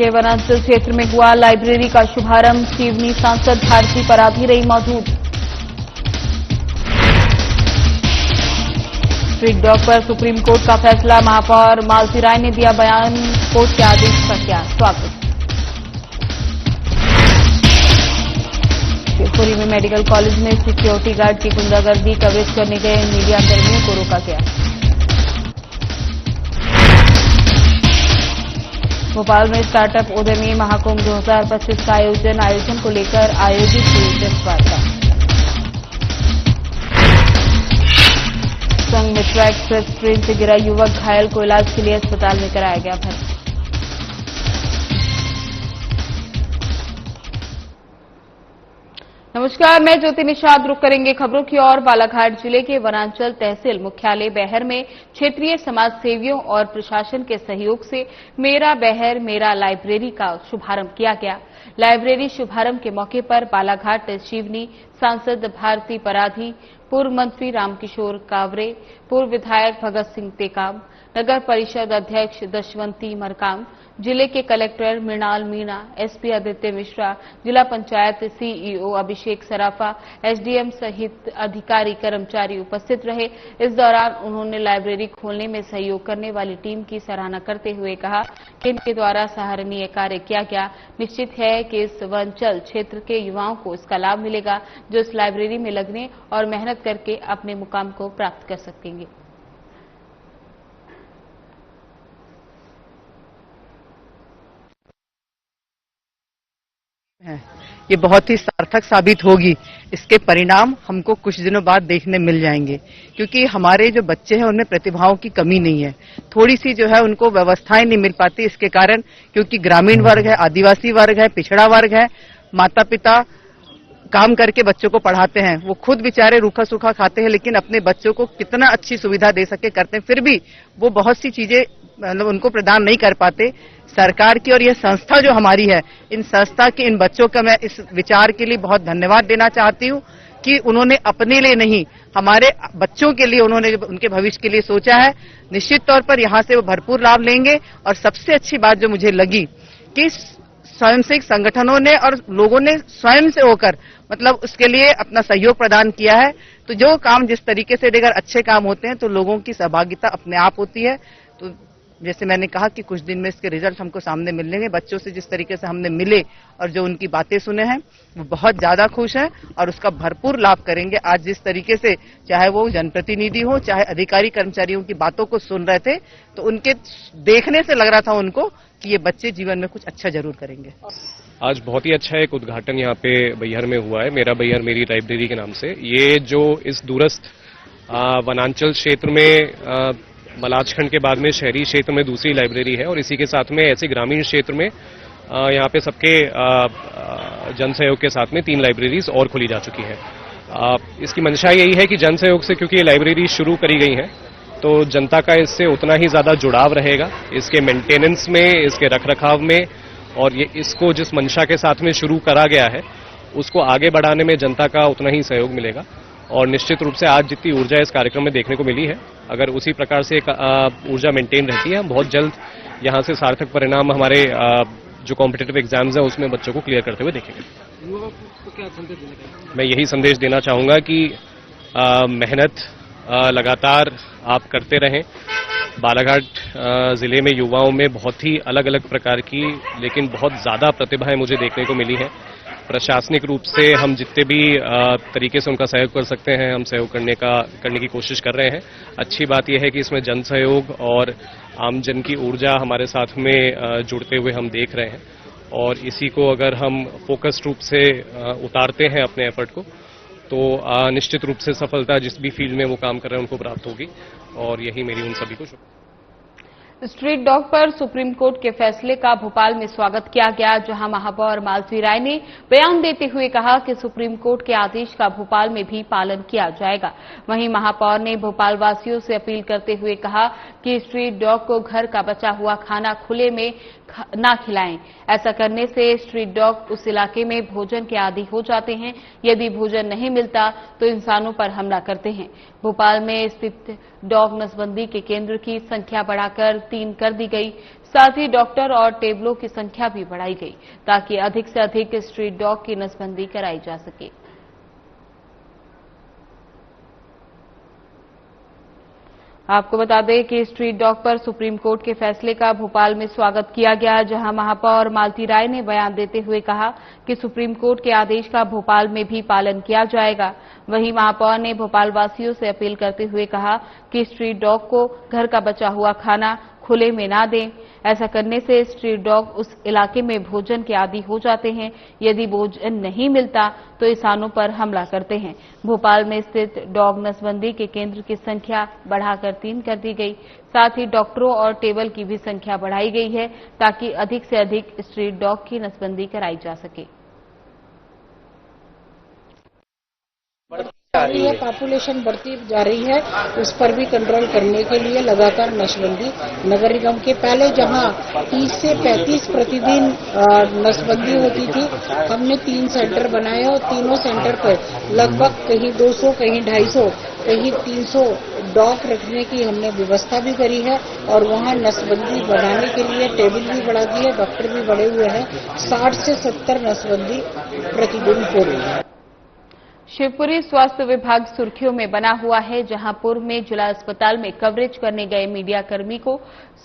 के वनांचल क्षेत्र में हुआ लाइब्रेरी का शुभारंभ। सिवनी सांसद भारती पराधी रही मौजूद। स्ट्रीट डॉग पर सुप्रीम कोर्ट का फैसला। महापौर मालती राय ने दिया बयान। कोर्ट के आदेश का किया स्वागत। शिवपुरी में मेडिकल कॉलेज में सिक्योरिटी गार्ड की गुंडागर्दी कवरेज करने गए मीडिया कर्मियों को रोका गया। भोपाल में स्टार्टअप उद्यमी महाकुंभ 2025 का आयोजन को लेकर आयोजित हुई प्रेस वार्ता। संघ मित्रा एक्सप्रेस ट्रेन से गिरा युवक घायल को इलाज के लिए अस्पताल में कराया गया भर्ती। नमस्कार, मैं ज्योति निषाद। रुक करेंगे खबरों की ओर। बालाघाट जिले के वनांचल तहसील मुख्यालय बैहर में क्षेत्रीय समाज सेवियों और प्रशासन के सहयोग से मेरा बैहर मेरा लाइब्रेरी का शुभारंभ किया गया। लाइब्रेरी शुभारंभ के मौके पर बालाघाट सिवनी सांसद भारती पराधी, पूर्व मंत्री रामकिशोर कावरे, पूर्व विधायक भगत सिंह टेकाम, नगर परिषद अध्यक्ष दशवंती मरकाम, जिले के कलेक्टर मृणाल मीणा, एसपी आदित्य मिश्रा, जिला पंचायत सीईओ अभिषेक सराफा, एसडीएम सहित अधिकारी कर्मचारी उपस्थित रहे। इस दौरान उन्होंने लाइब्रेरी खोलने में सहयोग करने वाली टीम की सराहना करते हुए कहा कि इनके द्वारा सराहनीय कार्य किया गया। निश्चित है कि इस वनांचल क्षेत्र के युवाओं को इसका लाभ मिलेगा, जो इस लाइब्रेरी में लगने और मेहनत करके अपने मुकाम को प्राप्त कर सकेंगे। ये बहुत ही सार्थक साबित होगी। इसके परिणाम हमको कुछ दिनों बाद देखने मिल जाएंगे, क्योंकि हमारे जो बच्चे हैं उनमें प्रतिभाओं की कमी नहीं है। थोड़ी सी जो है उनको व्यवस्थाएं नहीं मिल पाती, इसके कारण, क्योंकि ग्रामीण वर्ग है, आदिवासी वर्ग है, पिछड़ा वर्ग है, माता पिता काम करके बच्चों को पढ़ाते हैं, वो खुद बेचारे रूखा सूखा खाते हैं, लेकिन अपने बच्चों को कितना अच्छी सुविधा दे सके करते हैं, फिर भी वो बहुत सी चीजें मतलब उनको प्रदान नहीं कर पाते। सरकार की और यह संस्था जो हमारी है, इन संस्था के इन बच्चों का मैं इस विचार के लिए बहुत धन्यवाद देना चाहती हूँ कि उन्होंने अपने लिए नहीं, हमारे बच्चों के लिए, उन्होंने उनके भविष्य के लिए सोचा है। निश्चित तौर पर यहाँ से वो भरपूर लाभ लेंगे। और सबसे अच्छी बात जो मुझे लगी कि स्वयंसेवी संगठनों ने और लोगों ने स्वयं से होकर मतलब उसके लिए अपना सहयोग प्रदान किया है। तो जो काम जिस तरीके से अगर अच्छे काम होते हैं तो लोगों की सहभागिता अपने आप होती है। तो जैसे मैंने कहा कि कुछ दिन में इसके रिजल्ट हमको सामने मिलेंगे। बच्चों से जिस तरीके से हमने मिले और जो उनकी बातें सुने हैं, वो बहुत ज्यादा खुश हैं और उसका भरपूर लाभ करेंगे। आज जिस तरीके से चाहे वो जनप्रतिनिधि हो, चाहे अधिकारी कर्मचारियों की बातों को सुन रहे थे, तो उनके देखने से लग रहा था उनको कि ये बच्चे जीवन में कुछ अच्छा जरूर करेंगे। आज बहुत ही अच्छा एक उद्घाटन यहाँ पे बैहर में हुआ है, मेरा बैहर मेरी लाइब्रेरी के नाम से। ये जो इस दूरस्थ वनांचल क्षेत्र में मलाजखंड के बाद में शहरी क्षेत्र में दूसरी लाइब्रेरी है, और इसी के साथ में ऐसे ग्रामीण क्षेत्र में यहाँ पे सबके जन सहयोग के साथ में 3 लाइब्रेरीज और खोली जा चुकी हैं। इसकी मंशा यही है कि जन सहयोग से क्योंकि ये लाइब्रेरी शुरू करी गई हैं, तो जनता का इससे उतना ही ज्यादा जुड़ाव रहेगा, इसके मेंटेनेंस में, इसके रखरखाव में, और ये इसको जिस मंशा के साथ में शुरू करा गया है उसको आगे बढ़ाने में जनता का उतना ही सहयोग मिलेगा। और निश्चित रूप से आज जितनी ऊर्जा इस कार्यक्रम में देखने को मिली है, अगर उसी प्रकार से ऊर्जा मेंटेन रहती है, हम बहुत जल्द यहाँ से सार्थक परिणाम हमारे जो कॉम्पिटिटिव एग्जाम्स हैं उसमें बच्चों को क्लियर करते हुए देखेंगे। तो क्या संदेश देना? मैं यही संदेश देना चाहूंगा कि मेहनत लगातार आप करते रहें। बालाघाट जिले में युवाओं में बहुत ही अलग अलग प्रकार की लेकिन बहुत ज्यादा प्रतिभाएं मुझे देखने को मिली हैं। प्रशासनिक रूप से हम जितने भी तरीके से उनका सहयोग कर सकते हैं, हम सहयोग करने की कोशिश कर रहे हैं। अच्छी बात यह है कि इसमें जन सहयोग और आमजन की ऊर्जा हमारे साथ में जुड़ते हुए हम देख रहे हैं, और इसी को अगर हम फोकस्ड रूप से उतारते हैं अपने एफर्ट को, तो निश्चित रूप से सफलता जिस भी फील्ड में वो काम कर रहे हैं उनको प्राप्त होगी, और यही मेरी उन सभी को शुभकामनाएं। स्ट्रीट डॉग पर सुप्रीम कोर्ट के फैसले का भोपाल में स्वागत किया गया, जहां महापौर मालती राय ने बयान देते हुए कहा कि सुप्रीम कोर्ट के आदेश का भोपाल में भी पालन किया जाएगा। वहीं महापौर ने भोपाल वासियों से अपील करते हुए कहा कि स्ट्रीट डॉग को घर का बचा हुआ खाना खुले में ना खिलाएं। ऐसा करने से स्ट्रीट डॉग उस इलाके में भोजन के आदी हो जाते हैं। यदि भोजन नहीं मिलता तो इंसानों पर हमला करते हैं। भोपाल में स्थित डॉग नसबंदी के केंद्र की संख्या बढ़ाकर 3 कर दी गई। साथ ही डॉक्टर और टेबलों की संख्या भी बढ़ाई गई ताकि अधिक से अधिक स्ट्रीट डॉग की नसबंदी कराई जा सके। आपको बता दें कि स्ट्रीट डॉग पर सुप्रीम कोर्ट के फैसले का भोपाल में स्वागत किया गया, जहां महापौर मालती राय ने बयान देते हुए कहा कि सुप्रीम कोर्ट के आदेश का भोपाल में भी पालन किया जाएगा। वहीं महापौर ने भोपाल वासियों से अपील करते हुए कहा कि स्ट्रीट डॉग को घर का बचा हुआ खाना खुले में ना दें। ऐसा करने से स्ट्रीट डॉग उस इलाके में भोजन के आदी हो जाते हैं। यदि भोजन नहीं मिलता तो इंसानों पर हमला करते हैं। भोपाल में स्थित डॉग नसबंदी के केंद्र की संख्या बढ़ाकर 3 कर दी गई। साथ ही डॉक्टरों और टेबल की भी संख्या बढ़ाई गई है ताकि अधिक से अधिक स्ट्रीट डॉग की नसबंदी कराई जा सके। पॉपुलेशन बढ़ती जा रही है, उस पर भी कंट्रोल करने के लिए लगातार नसबंदी नगर निगम के पहले जहां 30 से 35 प्रतिदिन नसबंदी होती थी, हमने 3 सेंटर बनाए और तीनों सेंटर पर लगभग कहीं 200, कहीं 250, कहीं 300 डॉग रखने की हमने व्यवस्था भी करी है और वहां नसबंदी बढ़ाने के लिए टेबल भी बढ़ा दी है, डॉक्टर भी बढ़े हुए हैं। 60 से 70 नसबंदी प्रतिदिन हो रही है। शिवपुरी स्वास्थ्य विभाग सुर्खियों में बना हुआ है, जहां पूर्व में जिला अस्पताल में कवरेज करने गए मीडियाकर्मी को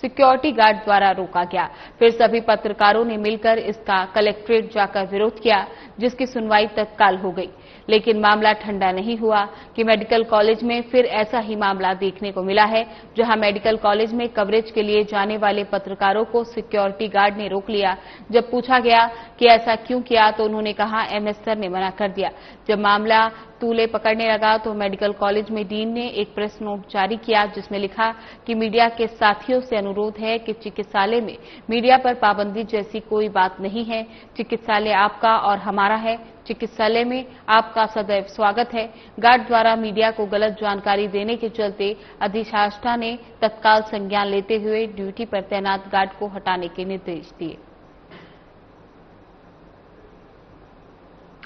सिक्योरिटी गार्ड द्वारा रोका गया। फिर सभी पत्रकारों ने मिलकर इसका कलेक्ट्रेट जाकर विरोध किया, जिसकी सुनवाई तत्काल हो गई। लेकिन मामला ठंडा नहीं हुआ कि मेडिकल कॉलेज में फिर ऐसा ही मामला देखने को मिला है, जहां मेडिकल कॉलेज में कवरेज के लिए जाने वाले पत्रकारों को सिक्योरिटी गार्ड ने रोक लिया। जब पूछा गया कि ऐसा क्यों किया तो उन्होंने कहा एमएस सर ने मना कर दिया। जब मामला तूले पकड़ने लगा तो मेडिकल कॉलेज में डीन ने एक प्रेस नोट जारी किया, जिसमें लिखा कि मीडिया के साथियों से अनुरोध है कि चिकित्सालय में मीडिया पर पाबंदी जैसी कोई बात नहीं है। चिकित्सालय आपका और हमारा है। चिकित्सालय में आपका सदैव स्वागत है। गार्ड द्वारा मीडिया को गलत जानकारी देने के चलते अधिशासिका ने तत्काल संज्ञान लेते हुए ड्यूटी पर तैनात गार्ड को हटाने के निर्देश दिए।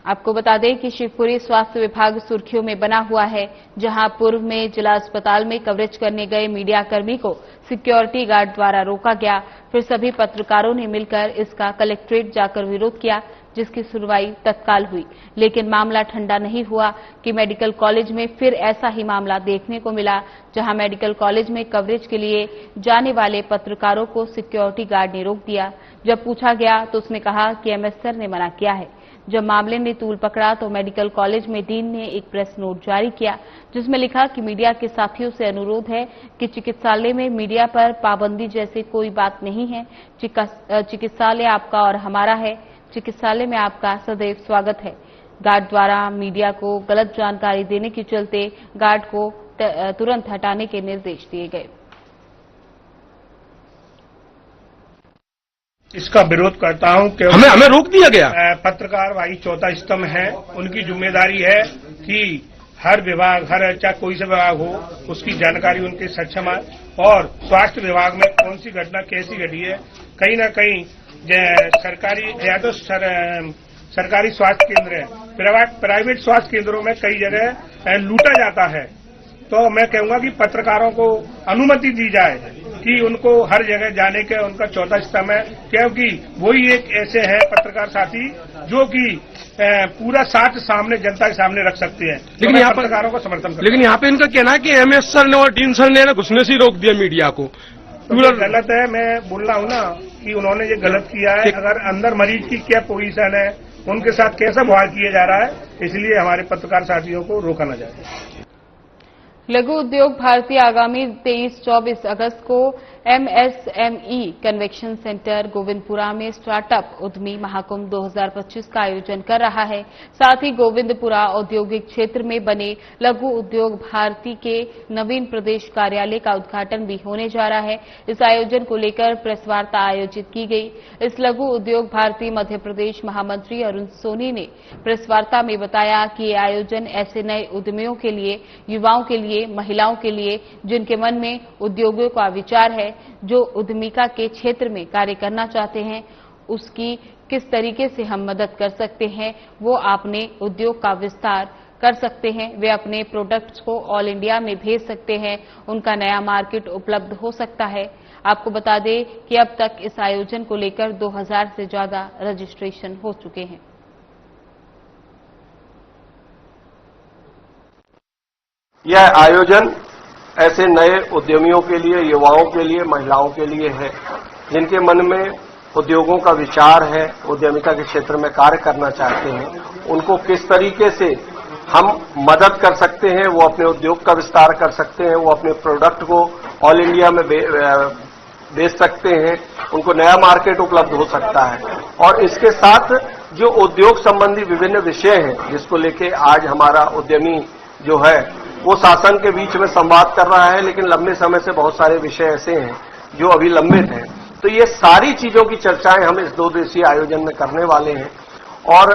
आपको बता दें कि शिवपुरी स्वास्थ्य विभाग सुर्खियों में बना हुआ है, जहां पूर्व में जिला अस्पताल में कवरेज करने गए मीडियाकर्मी को सिक्योरिटी गार्ड द्वारा रोका गया। फिर सभी पत्रकारों ने मिलकर इसका कलेक्ट्रेट जाकर विरोध किया, जिसकी सुनवाई तत्काल हुई। लेकिन मामला ठंडा नहीं हुआ कि मेडिकल कॉलेज में फिर ऐसा ही मामला देखने को मिला, जहां मेडिकल कॉलेज में कवरेज के लिए जाने वाले पत्रकारों को सिक्योरिटी गार्ड ने रोक दिया। जब पूछा गया तो उसने कहा कि एमएस सर ने मना किया है। जब मामले ने तूल पकड़ा तो मेडिकल कॉलेज में डीन ने एक प्रेस नोट जारी किया, जिसमें लिखा कि मीडिया के साथियों से अनुरोध है कि चिकित्सालय में मीडिया पर पाबंदी जैसी कोई बात नहीं है। चिकित्सालय आपका और हमारा है। चिकित्सालय में आपका सदैव स्वागत है। गार्ड द्वारा मीडिया को गलत जानकारी देने के चलते गार्ड को तुरंत हटाने के निर्देश दिए गए। इसका विरोध करता हूं कि हमें रोक दिया गया। पत्रकार भाई चौथा स्तंभ है, उनकी जिम्मेदारी है कि हर विभाग, हर चाहे कोई सा विभाग हो, उसकी जानकारी उनके सक्षम है। और स्वास्थ्य विभाग में कौन सी घटना कैसी घटी है, कहीं ना कहीं सरकारी या तो सरकारी स्वास्थ्य केंद्र है, प्राइवेट स्वास्थ्य केंद्रों में कई जगह लूटा जाता है। तो मैं कहूंगा कि पत्रकारों को अनुमति दी जाए कि उनको हर जगह जाने के उनका चौथा स्तंभ है, क्योंकि वही एक ऐसे हैं पत्रकार साथी जो कि पूरा साथ सामने जनता के सामने रख सकते हैं। लेकिन यहाँ पर पत्रकारों को समर्थन लेकिन यहाँ पे इनका कहना है कि एमएस सर ने और डीन सर ने घुसने से ही रोक दिया मीडिया को। तो गलत है। मैं बोल रहा हूँ ना कि उन्होंने ये गलत किया है। अगर अंदर मरीज की क्या पोजीशन है, उनके साथ कैसा व्यवहार किया जा रहा है, इसलिए हमारे पत्रकार साथियों को रोका न जाए। लघु उद्योग भारती आगामी 23-24 अगस्त को एमएसएमई कन्वेंशन सेंटर गोविंदपुरा में स्टार्टअप उद्यमी महाकुंभ 2025 का आयोजन कर रहा है। साथ ही गोविंदपुरा औद्योगिक क्षेत्र में बने लघु उद्योग भारती के नवीन प्रदेश कार्यालय का उद्घाटन भी होने जा रहा है। इस आयोजन को लेकर प्रेस वार्ता आयोजित की गई। इस लघु उद्योग भारती मध्य प्रदेश महामंत्री अरुण सोनी ने प्रेस वार्ता में बताया कि ये आयोजन ऐसे नए उद्यमियों के लिए, युवाओं के लिए, महिलाओं के लिए जिनके मन में उद्योगों का विचार है, जो उद्यमिता के क्षेत्र में कार्य करना चाहते हैं, उसकी किस तरीके से हम मदद कर सकते हैं, वो अपने उद्योग का विस्तार कर सकते हैं। वे अपने प्रोडक्ट्स को ऑल इंडिया में भेज सकते हैं। उनका नया मार्केट उपलब्ध हो सकता है। आपको बता दें कि अब तक इस आयोजन को लेकर 2000 से ज्यादा रजिस्ट्रेशन हो चुके हैं। यह आयोजन ऐसे नए उद्यमियों के लिए, युवाओं के लिए, महिलाओं के लिए है जिनके मन में उद्योगों का विचार है, उद्यमिता के क्षेत्र में कार्य करना चाहते हैं। उनको किस तरीके से हम मदद कर सकते हैं, वो अपने उद्योग का विस्तार कर सकते हैं, वो अपने प्रोडक्ट को ऑल इंडिया में बेच सकते हैं, उनको नया मार्केट उपलब्ध हो सकता है। और इसके साथ जो उद्योग संबंधी विभिन्न विषय हैं जिसको लेके आज हमारा उद्यमी जो है वो शासन के बीच में संवाद कर रहा है, लेकिन लंबे समय से बहुत सारे विषय ऐसे हैं जो अभी लंबित हैं। तो ये सारी चीजों की चर्चाएं हम इस 2 दिवसीय आयोजन में करने वाले हैं और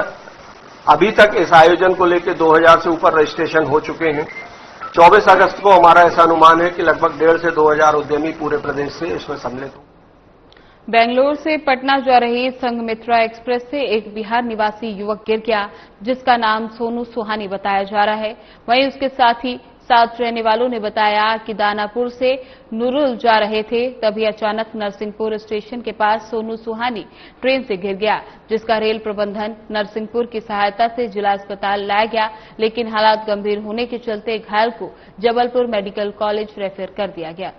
अभी तक इस आयोजन को लेकर 2000 से ऊपर रजिस्ट्रेशन हो चुके हैं। 24 अगस्त को हमारा ऐसा अनुमान है कि लगभग 1,500 से 2,000 उद्यमी पूरे प्रदेश से इसमें सम्मिलित हों। बेंगलुरु से पटना जा रही संघमित्रा एक्सप्रेस से एक बिहार निवासी युवक गिर गया, जिसका नाम सोनू सुहानी बताया जा रहा है। वहीं उसके साथ रहने वालों ने बताया कि दानापुर से नूरुल जा रहे थे, तभी अचानक नरसिंहपुर स्टेशन के पास सोनू सुहानी ट्रेन से गिर गया, जिसका रेल प्रबंधन नरसिंहपुर की सहायता से जिला अस्पताल लाया गया, लेकिन हालात गंभीर होने के चलते घायल को जबलपुर मेडिकल कॉलेज रेफर कर दिया गया।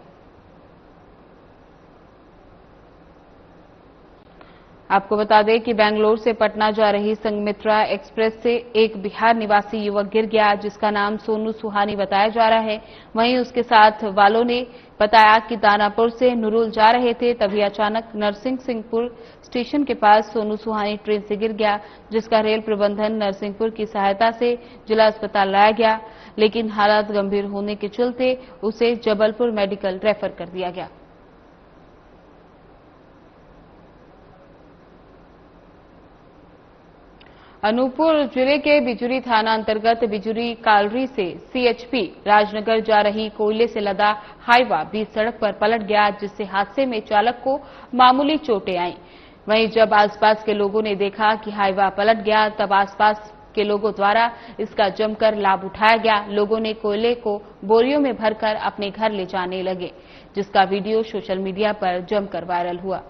आपको बता दें कि बेंगलुरु से पटना जा रही संघमित्रा एक्सप्रेस से एक बिहार निवासी युवक गिर गया, जिसका नाम सोनू सुहानी बताया जा रहा है। वहीं उसके साथ वालों ने बताया कि दानापुर से नूरुल जा रहे थे, तभी अचानक नरसिंहपुर स्टेशन के पास सोनू सुहानी ट्रेन से गिर गया, जिसका रेल प्रबंधन नरसिंहपुर की सहायता से जिला अस्पताल लाया गया, लेकिन हालात गंभीर होने के चलते उसे जबलपुर मेडिकल रेफर कर दिया गया। अनूपपुर जिले के बिजुरी थाना अंतर्गत बिजुरी कालरी से सीएचपी राजनगर जा रही कोयले से लदा हाईवा बीच सड़क पर पलट गया, जिससे हादसे में चालक को मामूली चोटें आईं। वहीं जब आसपास के लोगों ने देखा कि हाईवा पलट गया, तब आसपास के लोगों द्वारा इसका जमकर लाभ उठाया गया। लोगों ने कोयले को बोरियों में भरकर अपने घर ले जाने लगे, जिसका वीडियो सोशल मीडिया पर जमकर वायरल हुआ।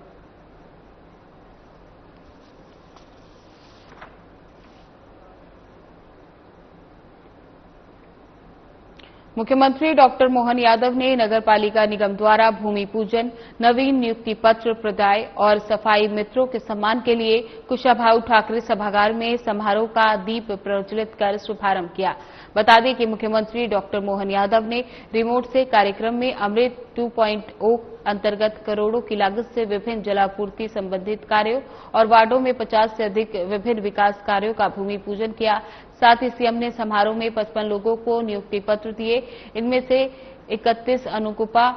मुख्यमंत्री डॉक्टर मोहन यादव ने नगर पालिका निगम द्वारा भूमि पूजन, नवीन नियुक्ति पत्र प्रदाय और सफाई मित्रों के सम्मान के लिए कुशाभाऊ ठाकरे सभागार में समारोह का दीप प्रज्वलित कर शुभारंभ किया। बता दें कि मुख्यमंत्री डॉक्टर मोहन यादव ने रिमोट से कार्यक्रम में अमृत 2.0 अंतर्गत करोड़ों की लागत से विभिन्न जलापूर्ति संबंधित कार्यों और वार्डों में 50 से अधिक विभिन्न विकास कार्यों का भूमि पूजन किया। साथ ही सीएम ने समारोह में 55 लोगों को नियुक्ति पत्र दिए, इनमें से 31 अनुकंपा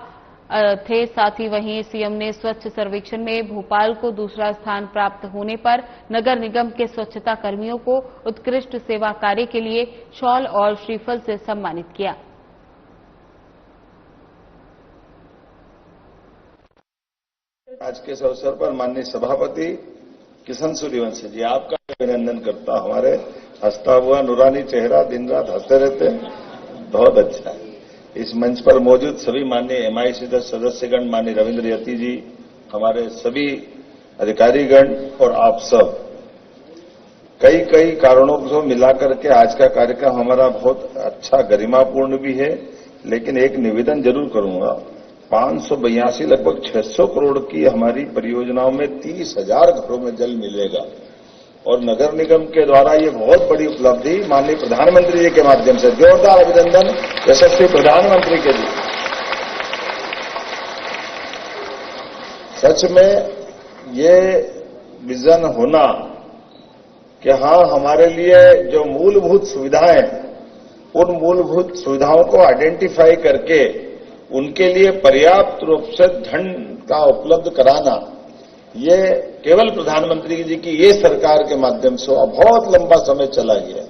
थे। साथ ही वहीं सीएम ने स्वच्छ सर्वेक्षण में भोपाल को दूसरा स्थान प्राप्त होने पर नगर निगम के स्वच्छता कर्मियों को उत्कृष्ट सेवा कार्य के लिए शॉल और श्रीफल से सम्मानित किया। आज के इस अवसर पर माननीय सभापति किशन सूर्यवंशी जी, आपका अभिनंदन करता हूं। हमारे हंसता हुआ नूरानी चेहरा दिन रात हंसते रहते हैं, बहुत अच्छा है। इस मंच पर मौजूद सभी माननीय एमआईसी सदस्यगण, माननीय रविंद्र यति जी, हमारे सभी अधिकारीगण और आप सब, कई कारणों को मिलाकर के आज का कार्यक्रम हमारा बहुत अच्छा गरिमापूर्ण भी है। लेकिन एक निवेदन जरूर करूंगा, 582 लगभग 600 करोड़ की हमारी परियोजनाओं में 30,000 घरों में जल मिलेगा और नगर निगम के द्वारा ये बहुत बड़ी उपलब्धि माननीय प्रधानमंत्री जी के माध्यम से, जोरदार अभिनंदन यशस्वी प्रधानमंत्री के लिए। सच में ये विजन होना कि हाँ, हमारे लिए जो मूलभूत सुविधाएं, उन मूलभूत सुविधाओं को आइडेंटिफाई करके उनके लिए पर्याप्त रूप से धन का उपलब्ध कराना, ये केवल प्रधानमंत्री जी की ये सरकार के माध्यम से बहुत लंबा समय चला गया।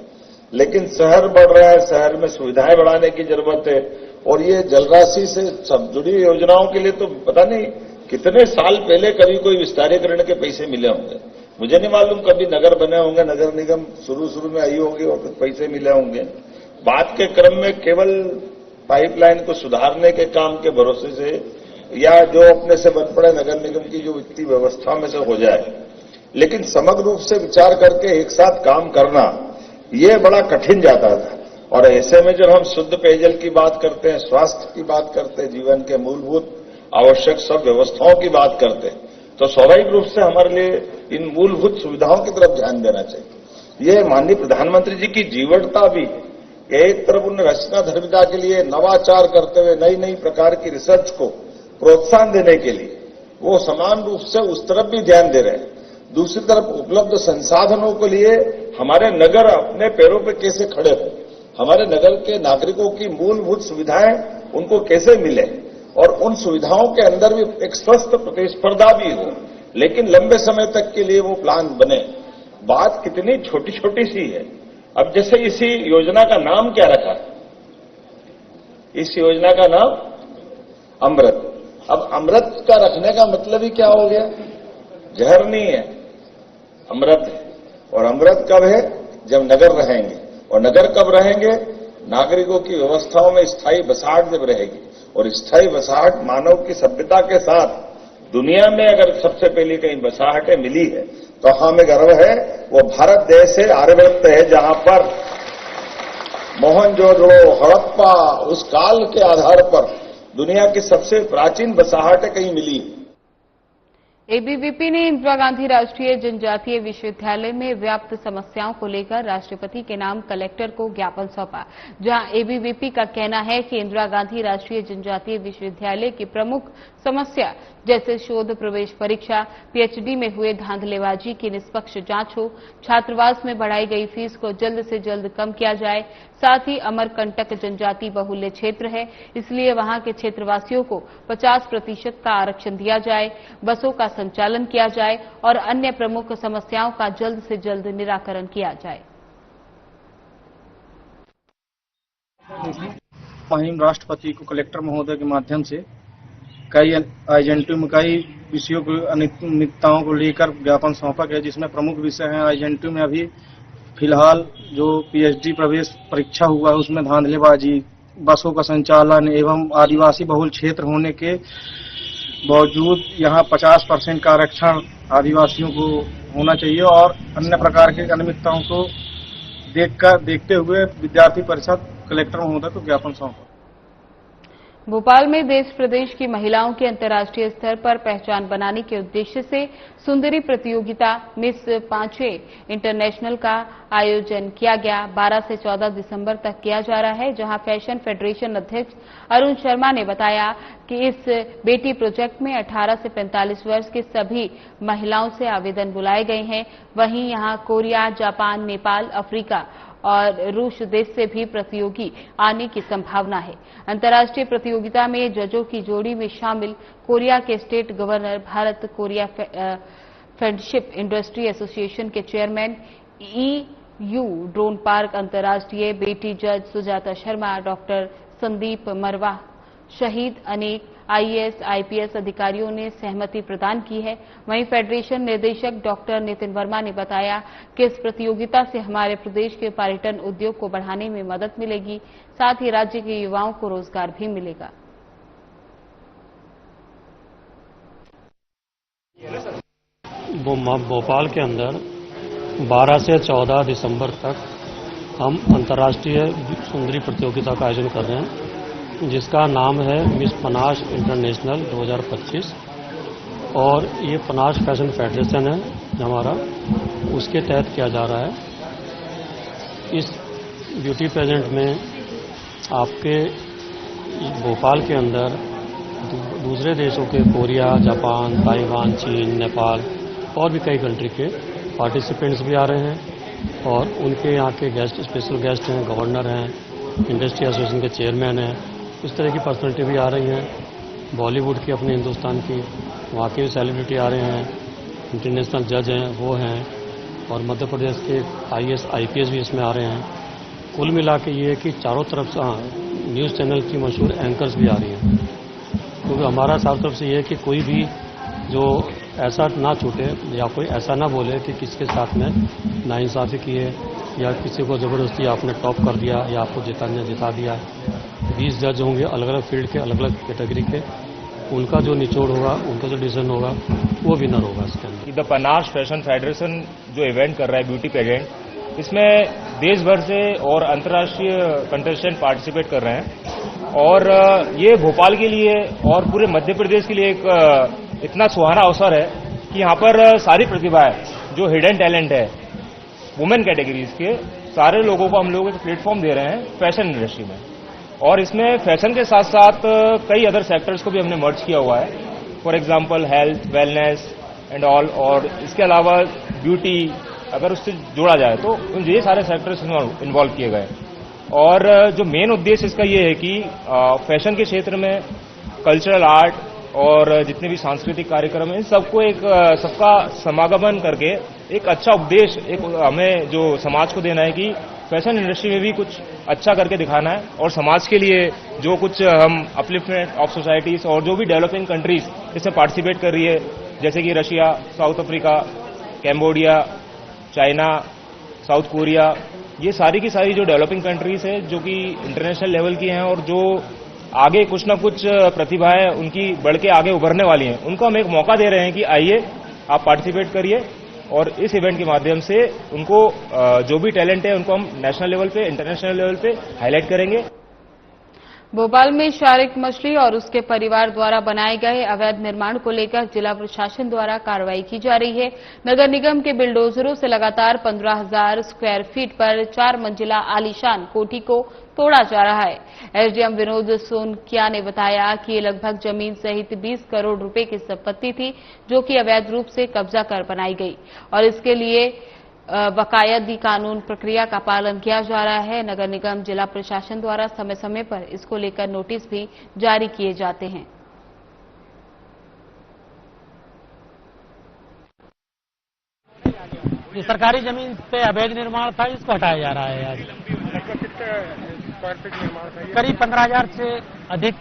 लेकिन शहर बढ़ रहा है, शहर में सुविधाएं बढ़ाने की जरूरत है और ये जलराशि से सब जुड़ी योजनाओं के लिए तो पता नहीं कितने साल पहले कभी कोई विस्तारीकरण के पैसे मिले होंगे, मुझे नहीं मालूम। कभी नगर बने होंगे, नगर निगम शुरू में आई होगी और फिर पैसे मिले होंगे। बात के क्रम में केवल पाइपलाइन को सुधारने के काम के भरोसे से या जो अपने से बन पड़े नगर निगम की जो वित्तीय व्यवस्था में से हो जाए, लेकिन समग्र रूप से विचार करके एक साथ काम करना ये बड़ा कठिन जाता था। और ऐसे में जब हम शुद्ध पेयजल की बात करते हैं, स्वास्थ्य की बात करते हैं, जीवन के मूलभूत आवश्यक सब व्यवस्थाओं की बात करते हैं, तो स्वाभाविक रूप से हमारे लिए इन मूलभूत सुविधाओं की तरफ ध्यान देना चाहिए। ये माननीय प्रधानमंत्री जी की जीवटता भी है। एक तरफ उन्हें रचना धर्मिता के लिए नवाचार करते हुए नई नई प्रकार की रिसर्च को प्रोत्साहन देने के लिए वो समान रूप से उस तरफ भी ध्यान दे रहे हैं। दूसरी तरफ उपलब्ध संसाधनों के लिए हमारे नगर अपने पैरों पर कैसे खड़े हो, हमारे नगर के नागरिकों की मूलभूत सुविधाएं उनको कैसे मिले और उन सुविधाओं के अंदर भी एक स्वस्थ प्रतिस्पर्धा भी हो, लेकिन लंबे समय तक के लिए वो प्लान बने। बात कितनी छोटी छोटी सी है। अब जैसे इसी योजना का नाम क्या रखा है? इस योजना का नाम अमृत। अब अमृत का रखने का मतलब ही क्या हो गया? जहर नहीं है, अमृत है। और अमृत कब है? जब नगर रहेंगे। और नगर कब रहेंगे? नागरिकों की व्यवस्थाओं में स्थायी बसाहट जब रहेगी। और स्थायी बसाहट मानव की सभ्यता के साथ दुनिया में अगर सबसे पहले कहीं बसाहटें मिली है तो हमें गर्व है। वो भारत देश है, आर्यभट्ट है, जहां पर मोहनजोदड़ो, हड़प्पा उस काल के आधार पर दुनिया की सबसे प्राचीन बसाहटें कहीं मिली है। एबीवीपी ने इंदिरा गांधी राष्ट्रीय जनजातीय विश्वविद्यालय में व्याप्त समस्याओं को लेकर राष्ट्रपति के नाम कलेक्टर को ज्ञापन सौंपा, जहां एबीवीपी का कहना है कि इंदिरा गांधी राष्ट्रीय जनजातीय विश्वविद्यालय की प्रमुख समस्या जैसे शोध प्रवेश परीक्षा, पीएचडी में हुए धांधलेबाजी की निष्पक्ष जांच हो, छात्रावास में बढ़ाई गई फीस को जल्द से जल्द कम किया जाए। साथ ही अमरकंटक जनजाति बहुल्य क्षेत्र है, इसलिए वहां के क्षेत्रवासियों को 50% का आरक्षण दिया जाए, बसों का संचालन किया जाए और अन्य प्रमुख समस्याओं का जल्द से जल्द निराकरण किया जाए। महिम राष्ट्रपति को कलेक्टर महोदय के माध्यम से कई एजेंटों में कई विषयों को अनियमितताओं को लेकर ज्ञापन सौंपा गया, जिसमें प्रमुख विषय है एजेंटों में अभी फिलहाल जो पीएचडी प्रवेश परीक्षा हुआ है उसमें धांधलेबाजी, बसों का संचालन एवं आदिवासी बहुल क्षेत्र होने के बावजूद यहाँ 50% का आरक्षण आदिवासियों को होना चाहिए और अन्य प्रकार के अनियमितताओं को देखते हुए विद्यार्थी परिषद कलेक्टर महोदय को ज्ञापन सौंपा। भोपाल में देश प्रदेश की महिलाओं की अंतर्राष्ट्रीय स्तर पर पहचान बनाने के उद्देश्य से सुंदरी प्रतियोगिता मिस पांचे इंटरनेशनल का आयोजन किया गया। 12 से 14 दिसंबर तक किया जा रहा है, जहां फैशन फेडरेशन अध्यक्ष अरुण शर्मा ने बताया कि इस बेटी प्रोजेक्ट में 18 से 45 वर्ष की सभी महिलाओं से आवेदन बुलाए गए हैं। वहीं यहां कोरिया, जापान, नेपाल, अफ्रीका और रूस देश से भी प्रतियोगी आने की संभावना है। अंतर्राष्ट्रीय प्रतियोगिता में जजों की जोड़ी में शामिल कोरिया के state governor, Bharat Korea friendship industry association के चेयरमैन, ईयू ड्रोन पार्क अंतर्राष्ट्रीय बेटी जज सुजाता शर्मा, डॉक्टर संदीप मरवा शहीद अनेक आईएएस, आईपीएस अधिकारियों ने सहमति प्रदान की है। वहीं फेडरेशन निदेशक डॉक्टर नितिन वर्मा ने बताया कि इस प्रतियोगिता से हमारे प्रदेश के पर्यटन उद्योग को बढ़ाने में मदद मिलेगी, साथ ही राज्य के युवाओं को रोजगार भी मिलेगा। भोपाल के अंदर 12 से 14 दिसंबर तक हम अंतर्राष्ट्रीय सुंदरी प्रतियोगिता का आयोजन कर रहे हैं, जिसका नाम है मिस पनाश इंटरनेशनल 2025 और ये पनाश फैशन फेडरेशन है हमारा, उसके तहत किया जा रहा है। इस ब्यूटी पेजेंट में आपके भोपाल के अंदर दूसरे देशों के कोरिया, जापान, ताइवान, चीन, नेपाल और भी कई कंट्री के पार्टिसिपेंट्स भी आ रहे हैं और उनके यहाँ के गेस्ट, स्पेशल गेस्ट हैं, गवर्नर हैं, इंडस्ट्री एसोसिएशन के चेयरमैन हैं, इस तरह की पर्सनैलिटी भी आ रही हैं। बॉलीवुड की, अपने हिंदुस्तान की, वहाँ के भी सेलिब्रिटी आ रहे हैं, इंटरनेशनल जज हैं वो हैं और मध्य प्रदेश के आईएएस, आईपीएस भी इसमें आ रहे हैं। कुल मिला के ये है कि चारों तरफ से न्यूज़ चैनल की मशहूर एंकर्स भी आ रही हैं, क्योंकि हमारा चारों तरफ से ये है कि कोई भी जो ऐसा ना छूटे या कोई ऐसा ना बोले कि किसके साथ में नाइंसाफ़ी की है या किसी को ज़बरदस्ती आपने टॉप कर दिया या आपको जिता दिया। 20 जज होंगे अलग अलग फील्ड के, अलग अलग कैटेगरी के उनका जो निचोड़ होगा, उनका जो डिसीजन होगा, वो विनर होगा इसके अंदर। द पनास फैशन फेडरेशन जो इवेंट कर रहा है ब्यूटी पेजेंट, इसमें देश भर से और अंतर्राष्ट्रीय कंटेस्टेंट पार्टिसिपेट कर रहे हैं और ये भोपाल के लिए और पूरे मध्य प्रदेश के लिए एक इतना सुहाना अवसर है कि यहाँ पर सारी प्रतिभाएं जो हिडन टैलेंट है वुमेन कैटेगरीज के सारे लोगों को हम लोग एक प्लेटफॉर्म दे रहे हैं फैशन इंडस्ट्री में। और इसमें फैशन के साथ साथ कई अदर सेक्टर्स को भी हमने मर्ज किया हुआ है, for example health, wellness and all, और इसके अलावा ब्यूटी अगर उससे जोड़ा जाए तो ये सारे सेक्टर्स इन्वॉल्व किए गए। और जो मेन उद्देश्य इसका ये है कि फैशन के क्षेत्र में कल्चरल आर्ट और जितने भी सांस्कृतिक कार्यक्रम हैं इन सबको एक सबका समागमन करके एक अच्छा उपदेश एक हमें जो समाज को देना है कि फैशन इंडस्ट्री में भी कुछ अच्छा करके दिखाना है और समाज के लिए जो कुछ हम अपलिफ्टमेंट ऑफ सोसाइटीज और जो भी डेवलपिंग कंट्रीज इसमें पार्टिसिपेट कर रही है, जैसे कि Russia, south Africa, Cambodia, China, south Korea, ये सारी की सारी जो डेवलपिंग कंट्रीज है जो कि इंटरनेशनल लेवल की हैं और जो आगे कुछ ना कुछ प्रतिभाएं उनकी बढ़ के आगे उभरने वाली हैं, उनको हम एक मौका दे रहे हैं कि आइए आप पार्टिसिपेट करिए और इस इवेंट के माध्यम से उनको जो भी टैलेंट है उनको हम नेशनल लेवल पे, इंटरनेशनल लेवल पे हाईलाइट करेंगे। भोपाल में शारिक मछली और उसके परिवार द्वारा बनाए गए अवैध निर्माण को लेकर जिला प्रशासन द्वारा कार्रवाई की जा रही है। नगर निगम के बिल्डोजरों से लगातार 15,000 स्क्वायर फीट पर 4 मंजिला आलीशान कोठी को तोड़ा जा रहा है। एसडीएम विनोद सोनकिया ने बताया कि ये लगभग जमीन सहित 20 करोड़ रुपए की संपत्ति थी जो कि अवैध रूप से कब्जा कर बनाई गई और इसके लिए बाकायदगी कानून प्रक्रिया का पालन किया जा रहा है। नगर निगम जिला प्रशासन द्वारा समय समय पर इसको लेकर नोटिस भी जारी किए जाते हैं। ये सरकारी जमीन पे अवैध निर्माण था, इसको हटाया जा रहा है। आज करीब 15,000 से अधिक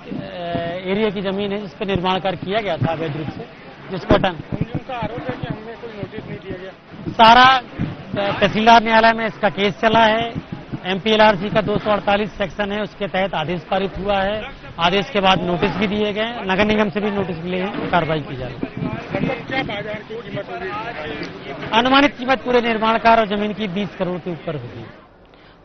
एरिया की जमीन है जिस पर निर्माण कार्य किया गया था अवैध रूप से, जिसको हटाना। आरोप है कि हमने कोई नोटिस नहीं दिया गया। सारा तहसीलदार न्यायालय में इसका केस चला है। एमपीएलआरसी का 248 सेक्शन है, उसके तहत आदेश पारित हुआ है। आदेश के बाद नोटिस भी दिए गए, नगर निगम से भी नोटिस मिले हैं, कार्रवाई की जा रही है। क्या बाजार की कीमत होगी? अनुमानित कीमत पूरे निर्माण कार्य और जमीन की 20 करोड़ के ऊपर होगी।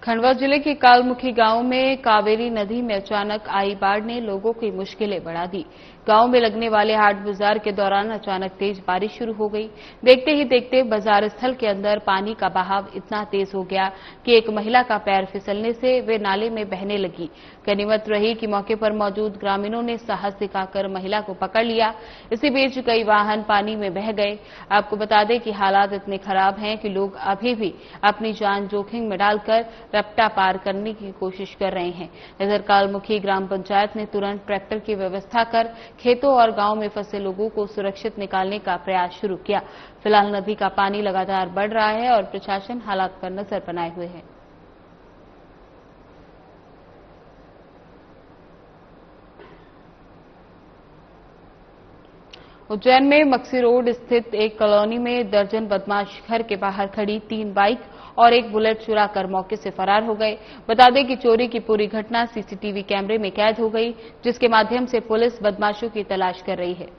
खंडवा जिले के कालमुखी गांव में कावेरी नदी में अचानक आई बाढ़ ने लोगों की मुश्किलें बढ़ा दी। गांव में लगने वाले हाट बाजार के दौरान अचानक तेज बारिश शुरू हो गई। देखते ही देखते बाजार स्थल के अंदर पानी का बहाव इतना तेज हो गया कि एक महिला का पैर फिसलने से वे नाले में बहने लगी। गनीमत रही कि मौके पर मौजूद ग्रामीणों ने साहस दिखाकर महिला को पकड़ लिया। इसी बीच कई वाहन पानी में बह गए। आपको बता दें कि हालात इतने खराब हैं कि लोग अभी भी अपनी जान जोखिम में डालकर रपटा पार करने की कोशिश कर रहे हैं। इधर कालमुखी ग्राम पंचायत ने तुरंत ट्रैक्टर की व्यवस्था कर खेतों और गांव में फंसे लोगों को सुरक्षित निकालने का प्रयास शुरू किया। फिलहाल नदी का पानी लगातार बढ़ रहा है और प्रशासन हालात पर नजर बनाए हुए है। उज्जैन में मक्सी रोड स्थित एक कॉलोनी में दर्जन बदमाश घर के बाहर खड़ी 3 बाइक और एक बुलेट चुरा कर मौके से फरार हो गए। बता दें कि चोरी की पूरी घटना सीसीटीवी कैमरे में कैद हो गई, जिसके माध्यम से पुलिस बदमाशों की तलाश कर रही है।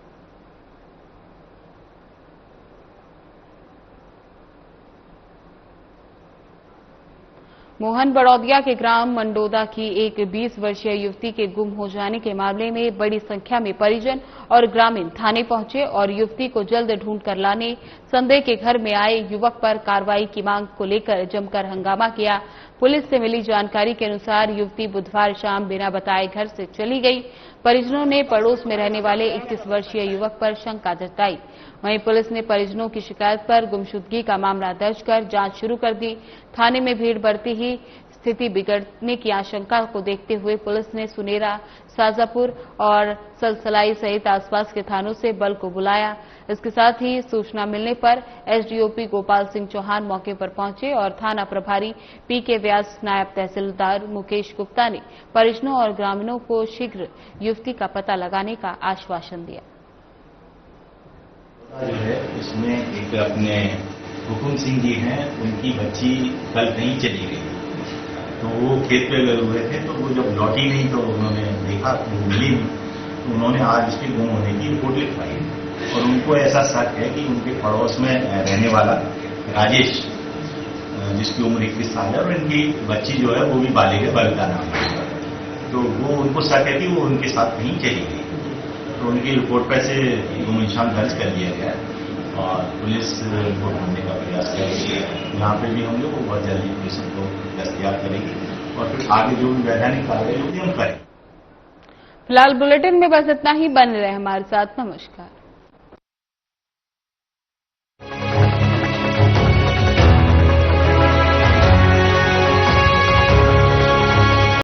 मोहन बड़ौदिया के ग्राम मंडोदा की एक 20 वर्षीय युवती के गुम हो जाने के मामले में बड़ी संख्या में परिजन और ग्रामीण थाने पहुंचे और युवती को जल्द ढूंढकर लाने संदेह के घर में आए युवक पर कार्रवाई की मांग को लेकर जमकर हंगामा किया। पुलिस से मिली जानकारी के अनुसार युवती बुधवार शाम बिना बताए घर से चली गई। परिजनों ने पड़ोस में रहने वाले 21 वर्षीय युवक पर शंका जताई। वहीं पुलिस ने परिजनों की शिकायत पर गुमशुदगी का मामला दर्ज कर जांच शुरू कर दी। थाने में भीड़ बढ़ती ही स्थिति बिगड़ने की आशंका को देखते हुए पुलिस ने सुनेरा, साजापुर और सलसलाई सहित आसपास के थानों से बल को बुलाया। इसके साथ ही सूचना मिलने पर एसडीओपी गोपाल सिंह चौहान मौके पर पहुंचे और थाना प्रभारी पीके व्यास, नायब तहसीलदार मुकेश गुप्ता ने परिजनों और ग्रामीणों को शीघ्र युवती का पता लगाने का आश्वासन दिया। इसमें एक अपने हुकुम सिंह जी हैं, उनकी बच्ची कल कहीं चली गई, तो वो खेत पे गए हुए थे, तो वो जब लौटी नहीं तो उन्होंने देखा, मिली तो उन्होंने आज इसके गुम होने की रिपोर्ट लिखवाई है और उनको ऐसा शक है कि उनके पड़ोस में रहने वाला राजेश, जिसकी उम्र 21 साल है, और इनकी बच्ची जो है वो भी बालिग है, बबीता नाम है, तो वो उनको शक है कि वो उनके साथ कहीं चली गई। तो उनकी रिपोर्ट पर से गुम निशान दर्ज कर लिया गया और पुलिस को ढूंढने का प्रयास करेगी। यहाँ पे भी हम लोग बहुत जल्दी पुलिस को दस्तयाब करेगी और फिर आगे जो भी वैधानिक कार्रवाई होगी हम करेंगे। फिलहाल बुलेटिन में बस इतना ही। बने रहे हमारे साथ। नमस्कार।